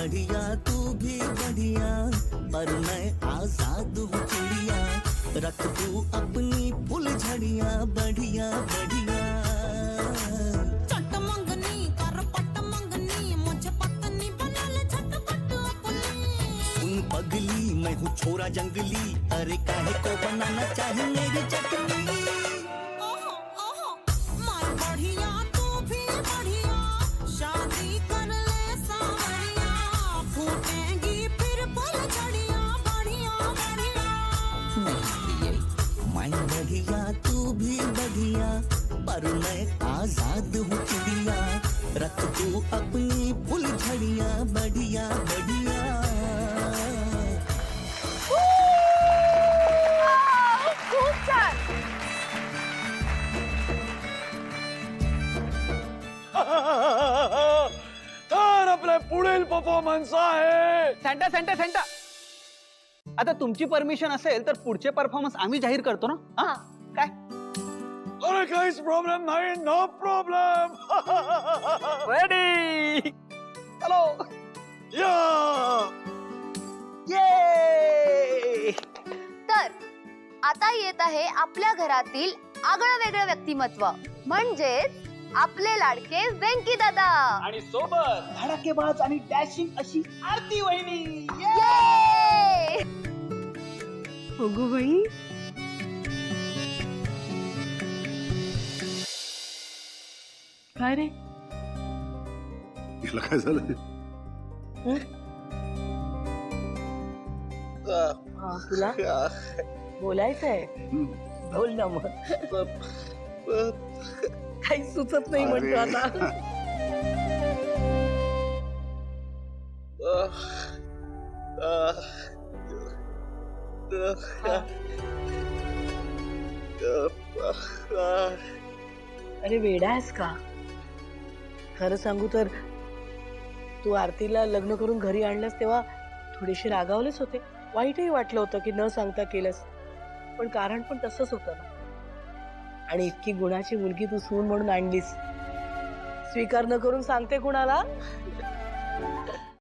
बढ़िया तू भी बढ़िया, पर मैं आजाद हूँ चिड़िया, रख तू अपनी फुल झड़िया बढ़िया बढ़िया। चट मंगनी कर पट मंगनी, मुझे पत्नी बना ले झटपट अपनी। सुन पगली मैं हूँ छोरा जंगली, अरे काहे को बनाना चाहे मेरी चटनी। ओहो ओहो मैं बढ़िया तू भी बढ़िया, शादी कर ले सावरिया, फूटेंगी फिर फुल झड़िया बढ़िया बढ़िया। नहीं मैं बढ़िया तू भी बढ़िया, पर मैं आजाद हूँ चिड़िया, रख तू अपनी फुल झड़िया बढ़िया बढ़िया। खूप छान. तर आपला पुढील परफॉर्मन्स आहे सेंटा सेंटा सेंटा, आता तुमची परमिशन असेल तर पुढचे परफॉर्मन्स आम्ही जाहीर करतो ना. हा काय अरे काहीच प्रॉब्लेम नाही, नो प्रॉब्लेम. रेडी चलो या ये. तर आता येत आहे आपल्या घरातील आगळं वेगळं व्यक्तिमत्व, म्हणजेच आपले लाडके वेंकी दादा. आणि सोबत धडाकेबाज आणि डॅशिंग अशी आरती वहिनी. ये! अगो बाई, काय रे? याला काय झालं? हा, तुला बोलायचंय? बोल ना मग. काही सुचत नाही म्हणतो आता. अरे वेडा आहेस का? खरं सांगू तर तू आरतीला लग्न करून घरी आणलंस तेव्हा थोडीशी रागावलेच होते, वाईटही वाटलं होतं की न सांगता केलंस, पण कारण पण तसंच होतं ना. आणि इतकी गुणाची मुलगी तू सून म्हणून आणलीस, स्वीकार न करून सांगते कुणाला?